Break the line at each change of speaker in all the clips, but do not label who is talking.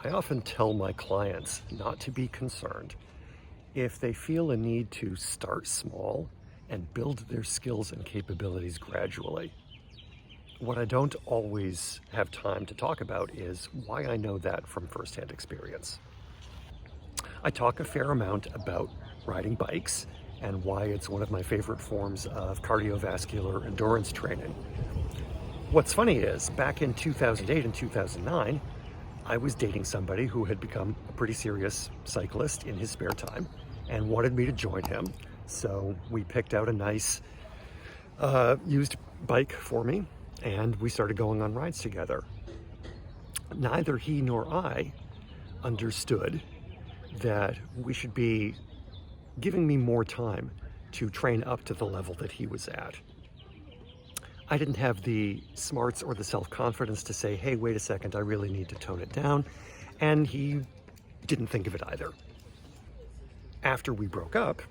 I often tell my clients not to be concerned if they feel a need to start small and build their skills and capabilities gradually. What I don't always have time to talk about is why I know that from firsthand experience. I talk a fair amount about riding bikes and why it's one of my favorite forms of cardiovascular endurance training. What's funny is, back in 2008 and 2009, I was dating somebody who had become a pretty serious cyclist in his spare time and wanted me to join him. So we picked out a nice used bike for me and we started going on rides together. Neither he nor I understood that we should be giving me more time to train up to the level that he was at. I didn't have the smarts or the self-confidence to say, hey, wait a second, I really need to tone it down. And he didn't think of it either. After we broke up,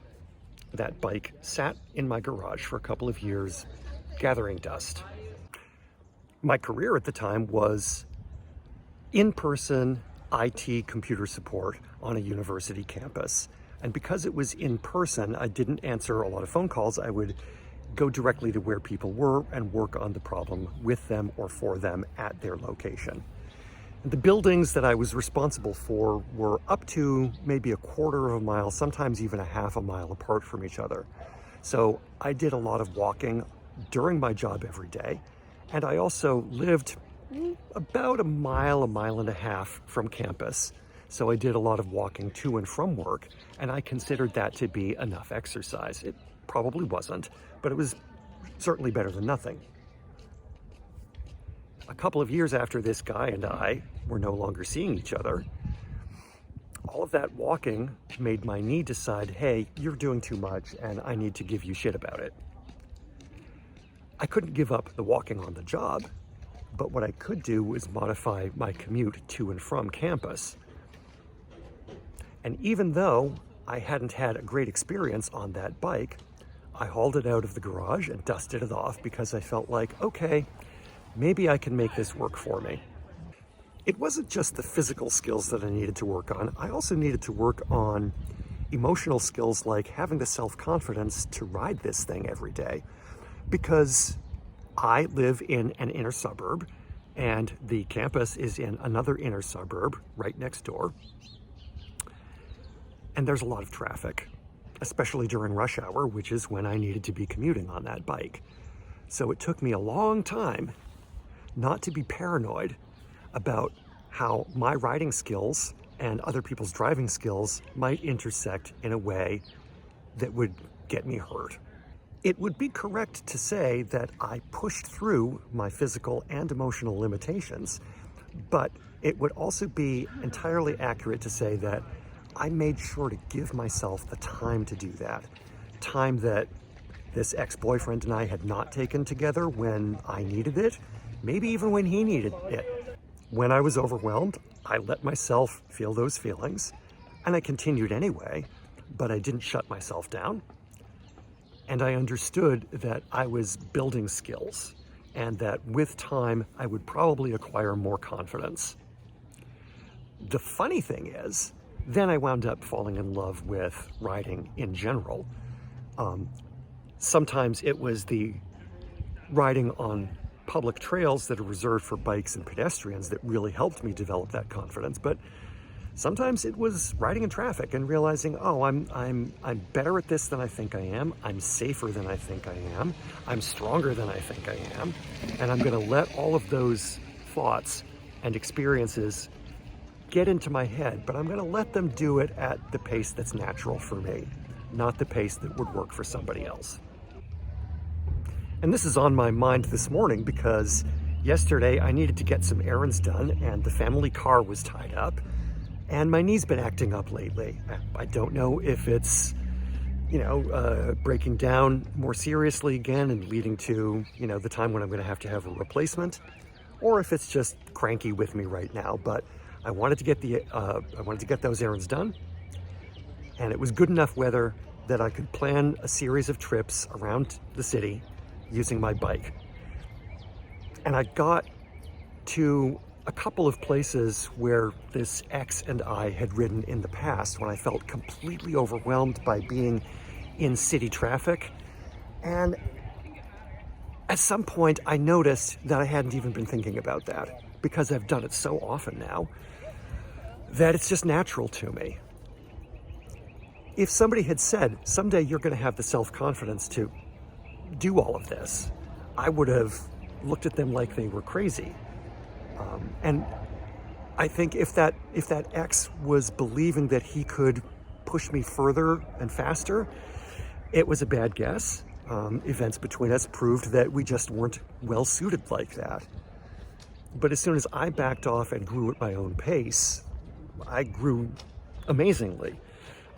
that bike sat in my garage for a couple of years, gathering dust. My career at the time was in-person IT computer support on a university campus. And because it was in person, I didn't answer a lot of phone calls. I would go directly to where people were and work on the problem with them or for them at their location. The buildings that I was responsible for were up to maybe a quarter of a mile, sometimes even a half a mile apart from each other. So I did a lot of walking during my job every day. And I also lived about a mile and a half from campus. So I did a lot of walking to and from work, and I considered that to be enough exercise. It probably wasn't, but it was certainly better than nothing. A couple of years after this guy and I were no longer seeing each other, all of that walking made my knee decide, hey, you're doing too much and I need to give you shit about it. I couldn't give up the walking on the job, but what I could do was modify my commute to and from campus. And even though I hadn't had a great experience on that bike, I hauled it out of the garage and dusted it off because I felt like, okay, maybe I can make this work for me. It wasn't just the physical skills that I needed to work on. I also needed to work on emotional skills like having the self-confidence to ride this thing every day. Because I live in an inner suburb and the campus is in another inner suburb right next door. And there's a lot of traffic, especially during rush hour, which is when I needed to be commuting on that bike. So it took me a long time not to be paranoid about how my riding skills and other people's driving skills might intersect in a way that would get me hurt. It would be correct to say that I pushed through my physical and emotional limitations, but it would also be entirely accurate to say that I made sure to give myself the time to do that. Time that this ex-boyfriend and I had not taken together when I needed it, maybe even when he needed it. When I was overwhelmed, I let myself feel those feelings, and I continued anyway, but I didn't shut myself down. And I understood that I was building skills, and that with time, I would probably acquire more confidence. The funny thing is, then I wound up falling in love with riding in general. Sometimes it was the riding on public trails that are reserved for bikes and pedestrians that really helped me develop that confidence. But sometimes it was riding in traffic and realizing, oh, I'm better at this than I think I am. I'm safer than I think I am. I'm stronger than I think I am. And I'm going to let all of those thoughts and experiences get into my head, but I'm going to let them do it at the pace that's natural for me, not the pace that would work for somebody else. And this is on my mind this morning because yesterday I needed to get some errands done and the family car was tied up and my knee's been acting up lately. I don't know if it's, breaking down more seriously again and leading to, the time when I'm going to have a replacement, or if it's just cranky with me right now, but I wanted to get those errands done, and it was good enough weather that I could plan a series of trips around the city using my bike. And I got to a couple of places where this ex and I had ridden in the past when I felt completely overwhelmed by being in city traffic. And at some point I noticed that I hadn't even been thinking about that, because I've done it so often now that it's just natural to me. If somebody had said, someday you're going to have the self-confidence to do all of this, I would have looked at them like they were crazy. And I think if that ex was believing that he could push me further and faster, it was a bad guess. Events between us proved that we just weren't well suited like that. But as soon as I backed off and grew at my own pace, I grew amazingly.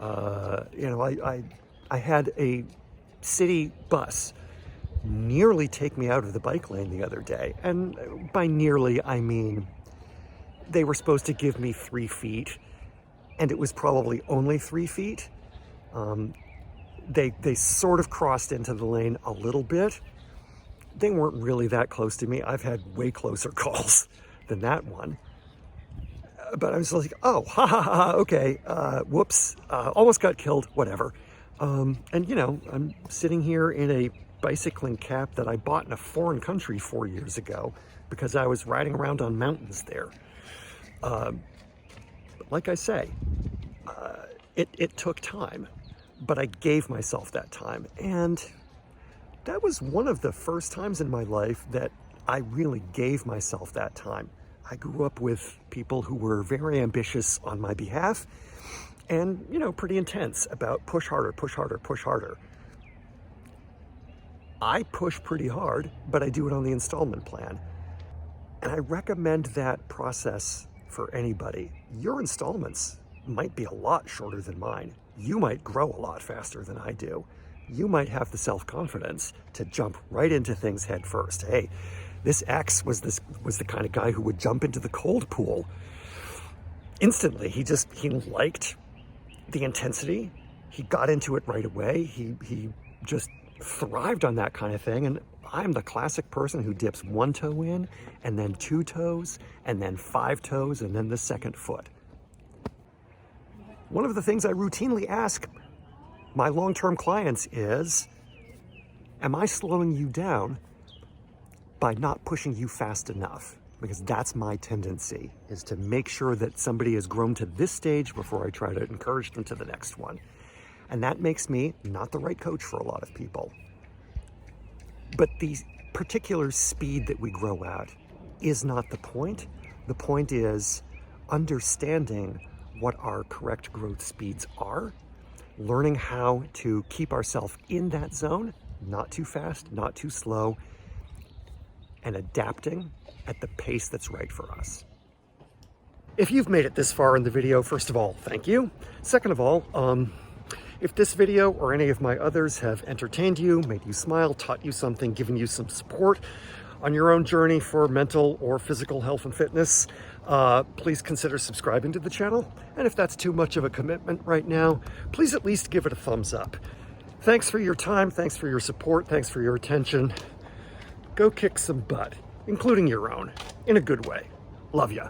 I had a city bus nearly take me out of the bike lane the other day. And by nearly, I mean, they were supposed to give me 3 feet, and it was probably only 3 feet. They sort of crossed into the lane a little bit. They weren't really that close to me. I've had way closer calls than that one. But I was like, oh, ha ha ha, okay, whoops, almost got killed, whatever. And I'm sitting here in a bicycling cap that I bought in a foreign country 4 years ago because I was riding around on mountains there. But like I say, it took time, but I gave myself that time. And that was one of the first times in my life that I really gave myself that time. I grew up with people who were very ambitious on my behalf and, pretty intense about push harder, push harder, push harder. I push pretty hard, but I do it on the installment plan. And I recommend that process for anybody. Your installments might be a lot shorter than mine. You might grow a lot faster than I do. You might have the self-confidence to jump right into things head first. Hey, this ex was the kind of guy who would jump into the cold pool instantly. He liked the intensity. He got into it right away. He just thrived on that kind of thing. And I'm the classic person who dips 1 toe in, and then 2 toes, and then 5 toes, and then the second foot. One of the things I routinely ask my long-term clients is, am I slowing you down by not pushing you fast enough? Because that's my tendency, is to make sure that somebody has grown to this stage before I try to encourage them to the next one. And that makes me not the right coach for a lot of people. But the particular speed that we grow at is not the point. The point is understanding what our correct growth speeds are, learning how to keep ourselves in that zone, not too fast, not too slow, and adapting at the pace that's right for us. If you've made it this far in the video, first of all, thank you. Second of all, if this video or any of my others have entertained you, made you smile, taught you something, given you some support on your own journey for mental or physical health and fitness, please consider subscribing to the channel. And if that's too much of a commitment right now, please at least give it a thumbs up. Thanks for your time. Thanks for your support. Thanks for your attention. Go kick some butt, including your own, in a good way. Love ya.